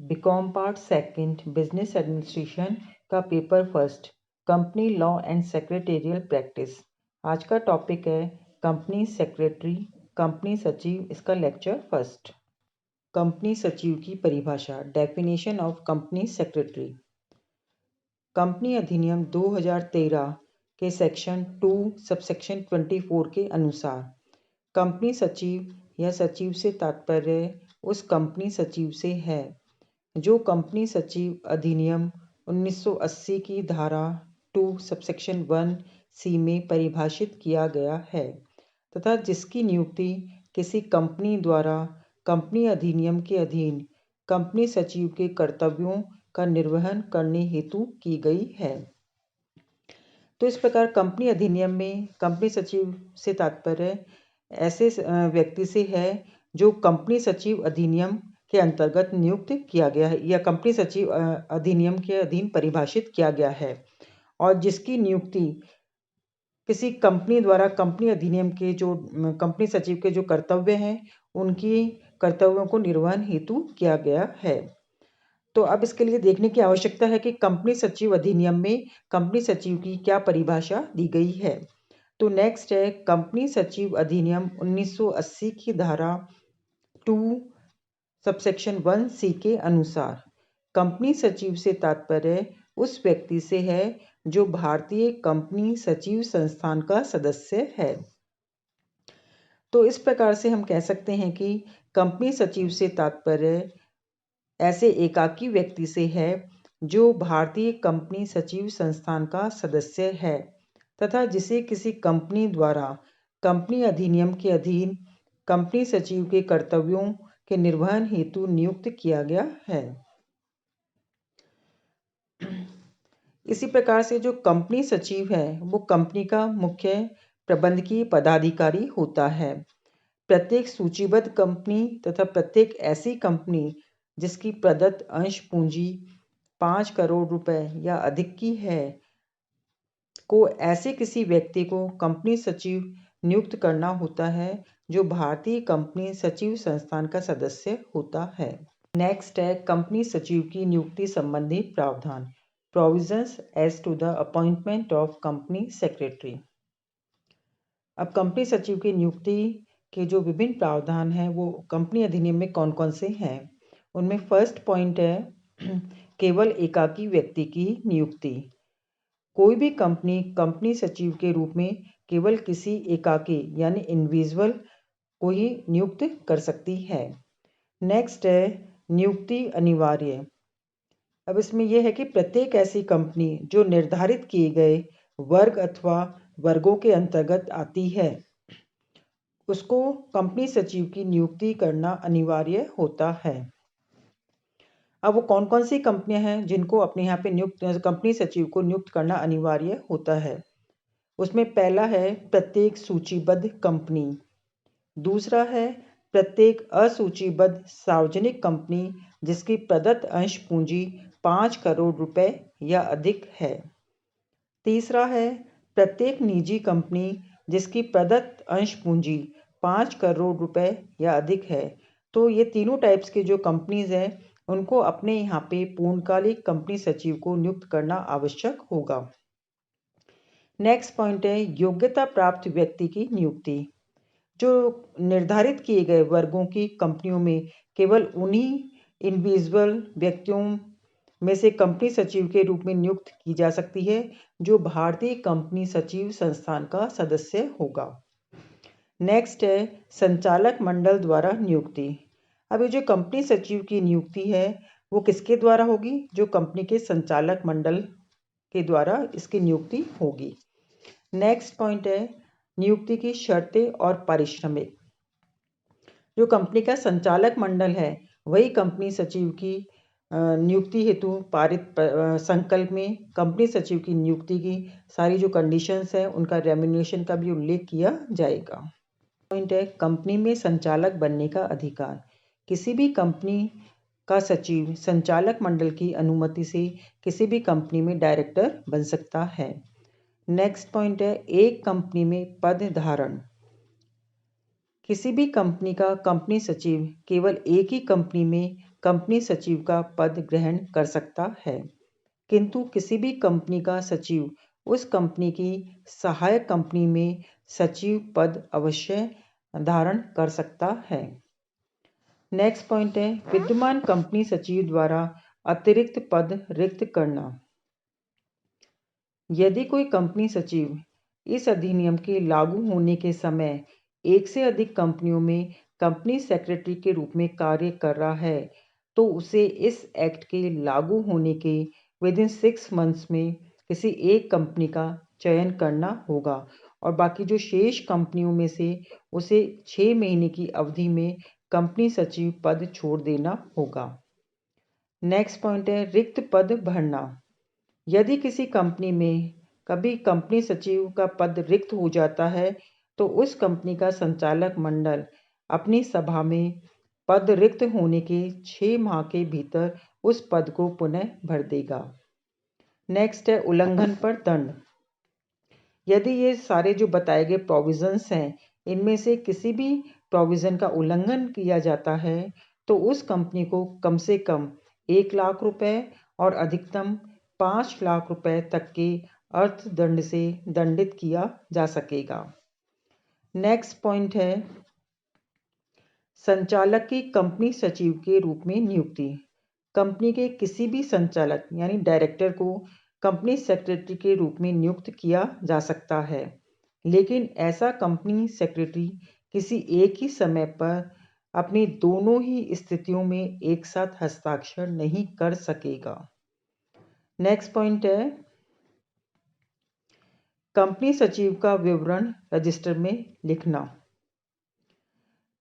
BCom part second business administration का paper first company law and secretarial practice. आज का topic है company secretary, company सचिव। इसका लेक्चर फर्स्ट। कंपनी सचिव की परिभाषा, definition of company secretary. Company अधिनियम 2013 के सेक्शन 2 सबसेक्शन 24 के अनुसार कंपनी सचिव या सचिव से तात्पर्य उस कंपनी सचिव से है जो कंपनी सचिव अधिनियम 1980 की धारा 2 सबसेक्शन 1 सी में परिभाषित किया गया है तथा जिसकी नियुक्ति किसी कंपनी द्वारा कंपनी अधिनियम के अधीन कंपनी सचिव के कर्तव्यों का निर्वहन करने हेतु की गई है। तो इस प्रकार कंपनी अधिनियम में कंपनी सचिव से तात्पर्य ऐसे व्यक्ति से है जो कंपनी सचिव अधिनियम के अंतर्गत नियुक्त किया गया है या कंपनी सचिव अधिनियम के अधीन परिभाषित किया गया है और जिसकी नियुक्ति किसी कंपनी द्वारा कंपनी अधिनियम के जो कंपनी सचिव के जो कर्तव्य हैं उनकी कर्तव्यों को निर्वहन हेतु किया गया है। तो अब इसके लिए देखने की आवश्यकता है कि कंपनी सचिव अधिनियम में कंपनी सचिव की क्या परिभाषा दी गई है। तो नेक्स्ट है कंपनी सचिव अधिनियम 1980 की धारा 2 सबसेक्शन 1 सी के अनुसार कंपनी सचिव से तात्पर्य उस व्यक्ति से है जो भारतीय कंपनी सचिव संस्थान का सदस्य है। तो इस प्रकार से हम कह सकते हैं कि कंपनी सचिव से तात्पर्य ऐसे एकाकी व्यक्ति से है जो भारतीय कंपनी सचिव संस्थान का सदस्य है तथा जिसे किसी कंपनी द्वारा कंपनी अधिनियम के अधीन कंपनी सचिव के कर्तव्यों के निर्वहन हेतु नियुक्त किया गया है। इसी प्रकार से जो कंपनी सचिव है वो कंपनी का मुख्य प्रबंधकीय पदाधिकारी होता है। प्रत्येक सूचीबद्ध कंपनी तथा प्रत्येक ऐसी कंपनी जिसकी प्रदत्त अंश पूंजी 5 करोड़ रुपए या अधिक की है को ऐसे किसी व्यक्ति को कंपनी सचिव नियुक्त करना होता है जो भारतीय कंपनी सचिव संस्थान का सदस्य होता है। नेक्स्ट है कंपनी सचिव की नियुक्ति संबंधी प्रावधान, provisions as to the appointment of company secretary. अब कंपनी सचिव की नियुक्ति के जो विभिन्न प्रावधान हैं वो कंपनी अधिनियम में कौन कौन से हैं। उनमें फर्स्ट पॉइंट है केवल एकाकी व्यक्ति की नियुक्ति। कोई भी कंपनी कंपनी सचिव के रूप में केवल किसी एकाकी यानी इंडिविजुअल को ही नियुक्त कर सकती है। नेक्स्ट है नियुक्ति अनिवार्य। अब इसमें यह है कि प्रत्येक ऐसी कंपनी जो निर्धारित किए गए वर्ग अथवा वर्गों के अंतर्गत आती है उसको कंपनी सचिव की नियुक्ति करना अनिवार्य होता है। अब वो कौन कौन सी कंपनियां हैं जिनको अपने यहाँ पे नियुक्त कंपनी सचिव को नियुक्त करना अनिवार्य होता है। उसमें पहला है प्रत्येक सूचीबद्ध कंपनी, दूसरा है प्रत्येक असूचीबद्ध सार्वजनिक कंपनी जिसकी प्रदत्त अंश पूंजी 5 करोड़ रुपए या अधिक है, तीसरा है प्रत्येक निजी कंपनी जिसकी प्रदत्त अंश पूंजी 5 करोड़ रुपए या अधिक है। तो ये तीनों टाइप्स के जो कंपनीज हैं उनको अपने यहाँ पे पूर्णकालिक कंपनी सचिव को नियुक्त करना आवश्यक होगा। नेक्स्ट पॉइंट है योग्यता प्राप्त व्यक्ति की नियुक्ति। जो निर्धारित किए गए वर्गों की कंपनियों में केवल उन्हीं इंडिविजुअल व्यक्तियों में से कंपनी सचिव के रूप में नियुक्त की जा सकती है जो भारतीय कंपनी सचिव संस्थान का सदस्य होगा। नेक्स्ट है संचालक मंडल द्वारा नियुक्ति। अब ये जो कंपनी सचिव की नियुक्ति है वो किसके द्वारा होगी, जो कंपनी के संचालक मंडल के द्वारा इसकी नियुक्ति होगी। नेक्स्ट पॉइंट है नियुक्ति की शर्तें और पारिश्रमिक। जो कंपनी का संचालक मंडल है वही कंपनी सचिव की नियुक्ति हेतु पारित संकल्प में कंपनी सचिव की नियुक्ति की सारी जो कंडीशंस हैं उनका रेम्युनरेशन का भी उल्लेख किया जाएगा। पॉइंट है कंपनी में संचालक बनने का अधिकार। किसी भी कंपनी का सचिव संचालक मंडल की अनुमति से किसी भी कंपनी में डायरेक्टर बन सकता है। नेक्स्ट पॉइंट है एक कंपनी में पद धारण। किसी भी कंपनी का कंपनी सचिव केवल एक ही कंपनी में कंपनी सचिव का पद ग्रहण कर सकता है, किंतु किसी भी कंपनी का सचिव उस कंपनी की सहायक कंपनी में सचिव पद अवश्य धारण कर सकता है। नेक्स्ट पॉइंट है विद्यमान कंपनी सचिव द्वारा अतिरिक्त पद रिक्त करना। यदि कोई कंपनी सचिव इस अधिनियम के लागू होने के समय एक से अधिक कंपनियों में कंपनी सेक्रेटरी के रूप में कार्य कर रहा है, तो उसे इस एक्ट के लागू होने के विदिन 6 मंथ्स में किसी एक कंपनी का चयन करना होगा और बाकी जो शेष कंपनियों में से उसे 6 महीने की अवधि में कंपनी सचिव पद छोड़ देना होगा। नेक्स्ट पॉइंट है रिक्त पद भरना। यदि किसी कंपनी में कभी कंपनी सचिव का पद रिक्त हो जाता है, तो उस कंपनी का संचालक मंडल अपनी सभा में पद रिक्त होने के 6 माह के भीतर उस पद को पुनः भर देगा। नेक्स्ट है उल्लंघन पर दंड। यदि ये सारे जो बताए गए प्रोविजंस हैं, इनमें से किसी भी प्रोविजन का उल्लंघन किया जाता है, तो उस कंपनी को कम से कम 1 लाख रुपए और अधिकतम 5 लाख रुपए तक के अर्थदंड से दंडित किया जा सकेगा। नेक्स्ट पॉइंट है संचालक की कंपनी सचिव के रूप में नियुक्ति। कंपनी के किसी भी संचालक यानी डायरेक्टर को कंपनी सेक्रेटरी के रूप में नियुक्त किया जा सकता है, लेकिन ऐसा कंपनी सेक्रेटरी किसी एक ही समय पर अपनी दोनों ही स्थितियों में एक साथ हस्ताक्षर नहीं कर सकेगा। नेक्स्ट पॉइंट है कंपनी सचिव का विवरण रजिस्टर में लिखना।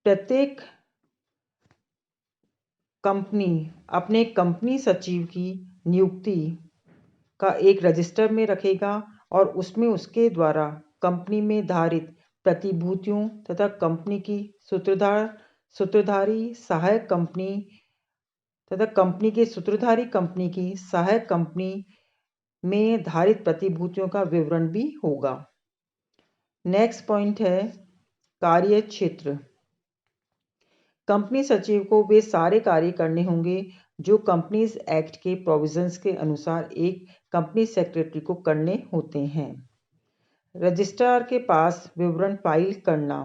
प्रत्येक कंपनी अपने कंपनी सचिव की नियुक्ति का एक रजिस्टर में रखेगा और उसमें उसके द्वारा कंपनी में धारित प्रतिभूतियों तथा कंपनी की सूत्रधारी सहायक कंपनी तथा कंपनी के सूत्रधारी कंपनी की सहायक कंपनी में धारित प्रतिभूतियों का विवरण भी होगा। नेक्स्ट पॉइंट है कार्य क्षेत्र। कंपनी सचिव को वे सारे कार्य करने होंगे जो कंपनीज एक्ट के प्रोविजंस के अनुसार एक कंपनी सेक्रेटरी को करने होते हैं। रजिस्ट्रार के पास विवरण फाइल करना।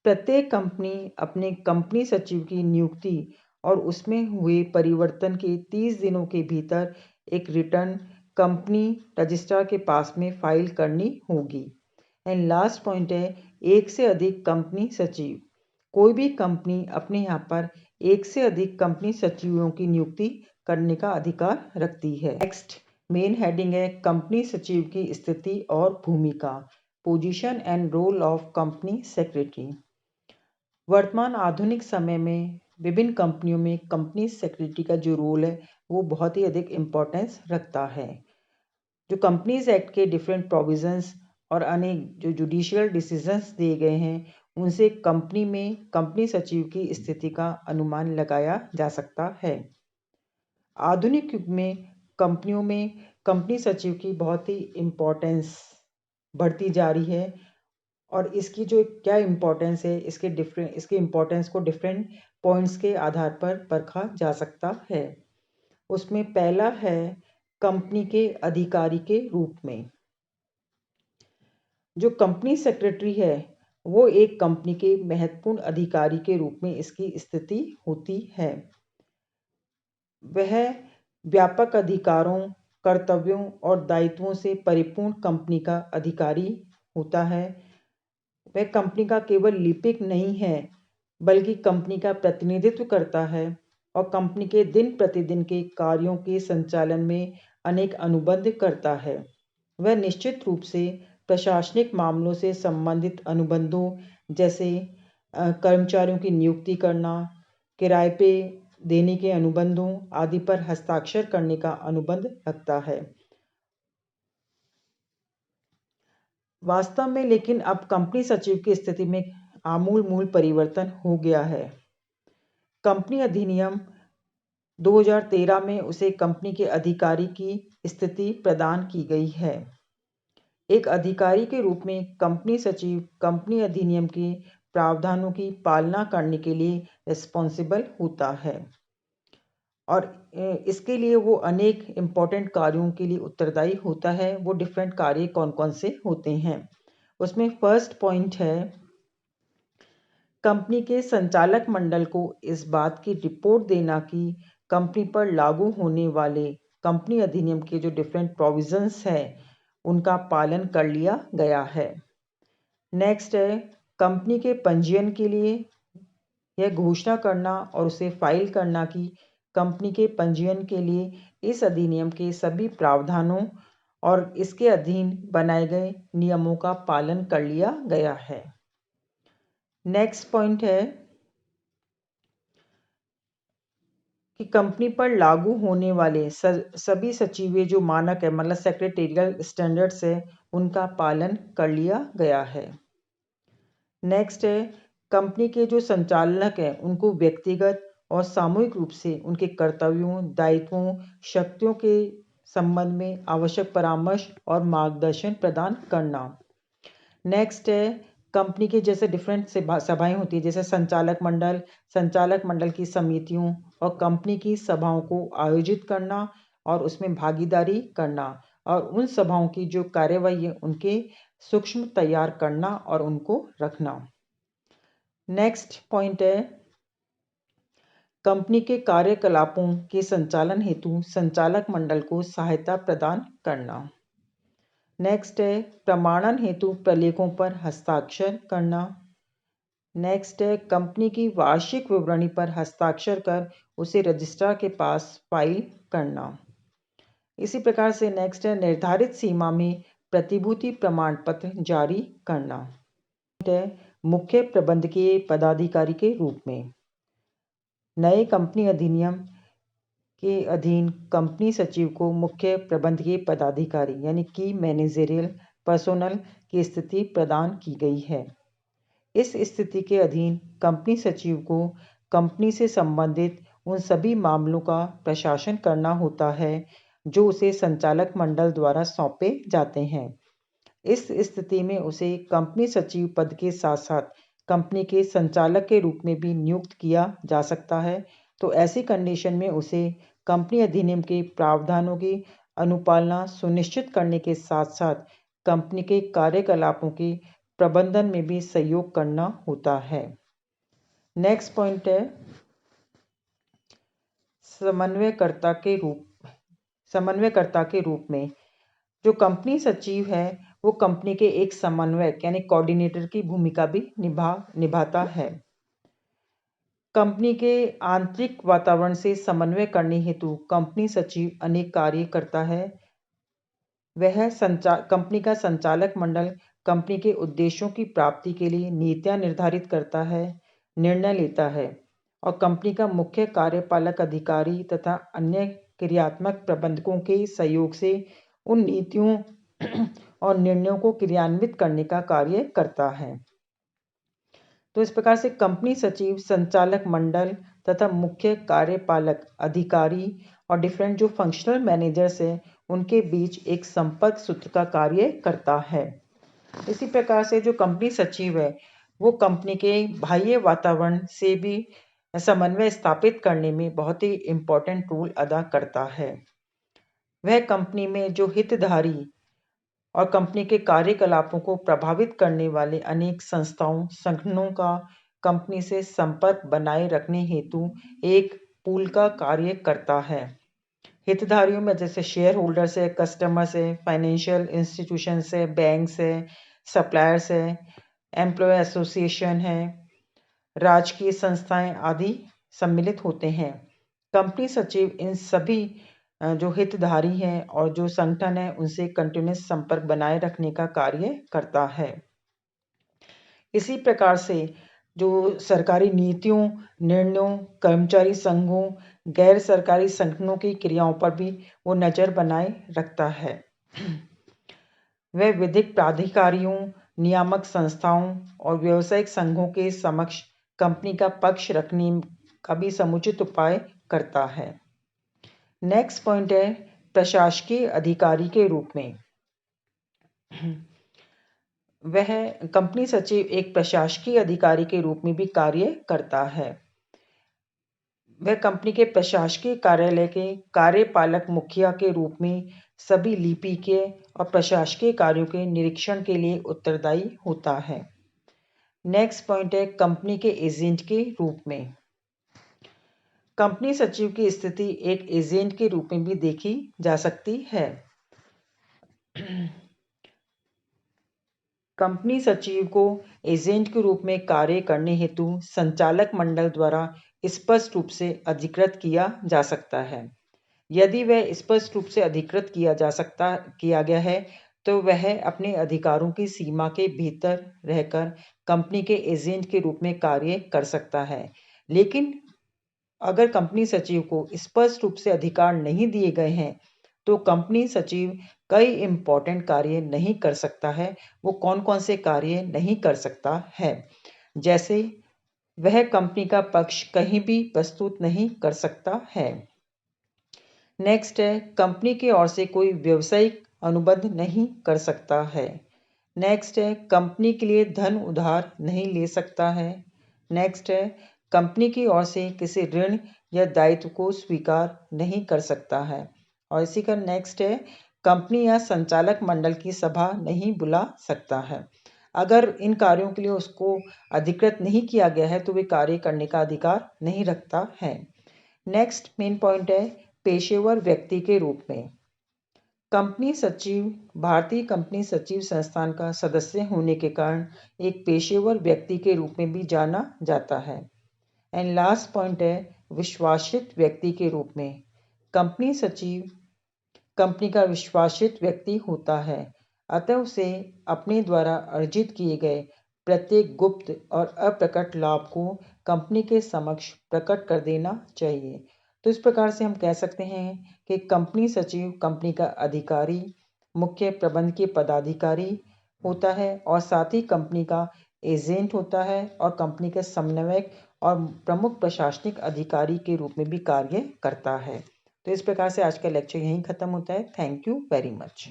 प्रत्येक कंपनी अपने कंपनी सचिव की नियुक्ति और उसमें हुए परिवर्तन के 30 दिनों के भीतर एक रिटर्न कंपनी रजिस्ट्रार के पास में फाइल करनी होगी। एंड लास्ट पॉइंट है एक से अधिक कंपनी सचिव। कोई भी कंपनी अपने यहाँ पर एक से अधिक कंपनी सचिवों की नियुक्ति करने का अधिकार रखती है। नेक्स्ट मेन हेडिंग है कंपनी सचिव की स्थिति और भूमिका, position and role of company secretary. वर्तमान आधुनिक समय में विभिन्न कंपनियों में कंपनी सेक्रेटरी का जो रोल है वो बहुत ही अधिक इम्पोर्टेंस रखता है। जो कंपनीज एक्ट के डिफरेंट प्रोविजंस और अनेक जो जुडिशियल डिसीजंस दिए गए हैं, उनसे कंपनी में कंपनी सचिव की स्थिति का अनुमान लगाया जा सकता है। आधुनिक युग में कंपनियों में कंपनी सचिव की बहुत ही इम्पोर्टेंस बढ़ती जा रही है और इसकी जो क्या इम्पोर्टेंस है इसके इम्पोर्टेंस को डिफरेंट पॉइंट्स के आधार पर परखा जा सकता है। उसमें पहला है कंपनी के अधिकारी के रूप में। जो कंपनी सेक्रेटरी है वो एक कंपनी के महत्वपूर्ण अधिकारी के रूप में इसकी स्थिति होती है। वह व्यापक अधिकारों, कर्तव्यों और दायित्वों से परिपूर्ण कंपनी का अधिकारी होता है। वह कंपनी का केवल लिपिक नहीं है बल्कि कंपनी का प्रतिनिधित्व करता है और कंपनी के दिन प्रतिदिन के कार्यों के संचालन में अनेक अनुबंध करता है। वह निश्चित रूप से प्रशासनिक मामलों से संबंधित अनुबंधों जैसे कर्मचारियों की नियुक्ति करना, किराए पे देने के अनुबंधों आदि पर हस्ताक्षर करने का अनुबंध रखता है। वास्तव में लेकिन अब कंपनी सचिव की स्थिति में आमूल परिवर्तन हो गया है। कंपनी अधिनियम 2013 में उसे कंपनी के अधिकारी की स्थिति प्रदान की गई है। एक अधिकारी के रूप में कंपनी सचिव कंपनी अधिनियम के प्रावधानों की पालना करने के लिए रिस्पॉन्सिबल होता है। और इसके लिए वो अनेक इम्पोर्टेंट कार्यों के लिए उत्तरदायी होता है। वो डिफरेंट कार्य कौन कौन से होते हैं, उसमें फर्स्ट पॉइंट है, कंपनी के संचालक मंडल को इस बात की रिपोर्ट देना कि कंपनी पर लागू होने वाले कंपनी अधिनियम के जो डिफरेंट प्रोविजंस है उनका पालन कर लिया गया है। नेक्स्ट है, कंपनी के पंजीयन के लिए यह घोषणा करना और उसे फाइल करना कि कंपनी के पंजीयन के लिए इस अधिनियम के सभी प्रावधानों और इसके अधीन बनाए गए नियमों का पालन कर लिया गया है। नेक्स्ट पॉइंट है कि कंपनी पर लागू होने वाले सभी सचिवीय जो मानक है, मतलब सेक्रेटेरियल स्टैंडर्ड्स है, उनका पालन कर लिया गया है। नेक्स्ट है, कंपनी के जो संचालक हैं उनको व्यक्तिगत और सामूहिक रूप से उनके कर्तव्यों, दायित्वों, शक्तियों के संबंध में आवश्यक परामर्श और मार्गदर्शन प्रदान करना। नेक्स्ट है, कंपनी के जैसे डिफरेंट सभाएं होती है, जैसे संचालक मंडल की समितियों और कंपनी की सभाओं को आयोजित करना और उसमें भागीदारी करना, और उन सभाओं की जो कार्यवाही है उनके सूक्ष्म तैयार करना और उनको रखना। नेक्स्ट पॉइंट है, कंपनी के कार्यकलापों के संचालन हेतु संचालक मंडल को सहायता प्रदान करना। नेक्स्ट है, प्रमाणन हेतु प्रलेखों पर हस्ताक्षर करना। नेक्स्ट है, कंपनी की वार्षिक विवरणी पर हस्ताक्षर कर उसे रजिस्ट्रार के पास फाइल करना। इसी प्रकार से नेक्स्ट है, निर्धारित सीमा में प्रतिभूति प्रमाण पत्र जारी करना। मुख्य प्रबंधकीय पदाधिकारी के रूप में नए कंपनी अधिनियम के अधीन कंपनी सचिव को मुख्य प्रबंधकीय पदाधिकारी यानी की मैनेजरियल पर्सोनल की स्थिति प्रदान की गई है। इस स्थिति के अधीन कंपनी सचिव को कंपनी से संबंधित उन सभी मामलों का प्रशासन करना होता है जो उसे संचालक मंडल द्वारा सौंपे जाते हैं। इस स्थिति में उसे कंपनी सचिव पद के साथ साथ कंपनी के संचालक के रूप में भी नियुक्त किया जा सकता है। तो ऐसी कंडीशन में उसे कंपनी अधिनियम के प्रावधानों की अनुपालना सुनिश्चित करने के साथ साथ कंपनी के कार्यकलापों के प्रबंधन में भी सहयोग करना होता है। नेक्स्ट पॉइंट है, समन्वयकर्ता के रूप में जो कंपनी सचिव है वो कंपनी के एक समन्वयक यानी कोऑर्डिनेटर की भूमिका भी निभाता है। कंपनी के आंतरिक वातावरण से समन्वय करने हेतु कंपनी सचिव अनेक कार्य करता है। वह कंपनी का संचालक मंडल कंपनी के उद्देश्यों की प्राप्ति के लिए नीतियां निर्धारित करता है, निर्णय लेता है और कंपनी का मुख्य कार्यपालक अधिकारी तथा अन्य क्रियात्मक प्रबंधकों के सहयोग से उन नीतियों और निर्णयों को क्रियान्वित करने का कार्य करता है। तो इस प्रकार से कंपनी सचिव, संचालक मंडल तथा मुख्य कार्यपालक अधिकारी और डिफरेंट जो फंक्शनल मैनेजर्स हैं उनके बीच एक संपर्क सूत्र का कार्य करता है। इसी प्रकार से जो कंपनी सचिव है वो कंपनी के बाह्य वातावरण से भी समन्वय स्थापित करने में बहुत ही इम्पोर्टेंट रोल अदा करता है। वह कंपनी में जो हितधारी और कंपनी के कार्यकलापों को प्रभावित करने वाले अनेक संस्थाओं, संगठनों का कंपनी से संपर्क बनाए रखने हेतु एक पूल का कार्य करता है। हितधारियों में जैसे शेयर होल्डर्स है, कस्टमर्स है, फाइनेंशियल इंस्टीट्यूशंस है, बैंक्स है, सप्लायर्स है, एम्प्लॉय एसोसिएशन है, राजकीय संस्थाएं आदि सम्मिलित होते हैं। कंपनी सचिव इन सभी जो हितधारी हैं और जो संगठन है उनसे कंटिन्यूस संपर्क बनाए रखने का कार्य करता है। इसी प्रकार से जो सरकारी नीतियों, निर्णयों, कर्मचारी संघों, गैर सरकारी संगठनों की क्रियाओं पर भी वो नज़र बनाए रखता है। वह विधिक प्राधिकारियों, नियामक संस्थाओं और व्यावसायिक संघों के समक्ष कंपनी का पक्ष रखने का भी समुचित उपाय करता है। नेक्स्ट पॉइंट है, प्रशासकीय अधिकारी के रूप में वह कंपनी सचिव एक प्रशासकीय अधिकारी के रूप में भी कार्य करता है। वह कंपनी के प्रशासकीय कार्यालय के कार्यपालक मुखिया के रूप में सभी लिपिकीय और प्रशासकीय कार्यों के निरीक्षण के लिए उत्तरदायी होता है। नेक्स्ट पॉइंट है कंपनी के एजेंट के रूप में। कंपनी सचिव की स्थिति एक एजेंट के रूप में भी देखी जा सकती है। कंपनी सचिव को एजेंट के रूप में कार्य करने हेतु संचालक मंडल द्वारा स्पष्ट रूप से अधिकृत किया जा सकता है। यदि वह स्पष्ट रूप से अधिकृत किया गया है तो वह अपने अधिकारों की सीमा के भीतर रहकर कंपनी के एजेंट के रूप में कार्य कर सकता है। लेकिन अगर कंपनी सचिव को स्पष्ट रूप से अधिकार नहीं दिए गए हैं तो कंपनी सचिव कई इम्पोर्टेंट कार्य नहीं कर सकता है। वो कौन कौन से कार्य नहीं कर सकता है? जैसे वह कंपनी का पक्ष कहीं भी प्रस्तुत नहीं कर सकता है। नेक्स्ट है कंपनी की ओर से कोई व्यावसायिक अनुबंध नहीं कर सकता है। नेक्स्ट है कंपनी के लिए धन उधार नहीं ले सकता है। नेक्स्ट है कंपनी की ओर से किसी ऋण या दायित्व को स्वीकार नहीं कर सकता है। और इसी का नेक्स्ट है कंपनी या संचालक मंडल की सभा नहीं बुला सकता है। अगर इन कार्यों के लिए उसको अधिकृत नहीं किया गया है तो वे कार्य करने का अधिकार नहीं रखता है। नेक्स्ट मेन पॉइंट है पेशेवर व्यक्ति के रूप में। कंपनी सचिव भारतीय कंपनी सचिव संस्थान का सदस्य होने के कारण एक पेशेवर व्यक्ति के रूप में भी जाना जाता है। एंड लास्ट पॉइंट है विश्वासित व्यक्ति के रूप में। कंपनी सचिव कंपनी का विश्वासित व्यक्ति होता है, अतः उसे अपने द्वारा अर्जित किए गए प्रत्येक गुप्त और अप्रकट लाभ को कंपनी के समक्ष प्रकट कर देना चाहिए। तो इस प्रकार से हम कह सकते हैं कि कंपनी सचिव कंपनी का अधिकारी, मुख्य प्रबंधकीय पदाधिकारी होता है और साथ ही कंपनी का एजेंट होता है और कंपनी के समन्वयक और प्रमुख प्रशासनिक अधिकारी के रूप में भी कार्य करता है। तो इस प्रकार से आज का लेक्चर यहीं खत्म होता है। Thank you very much.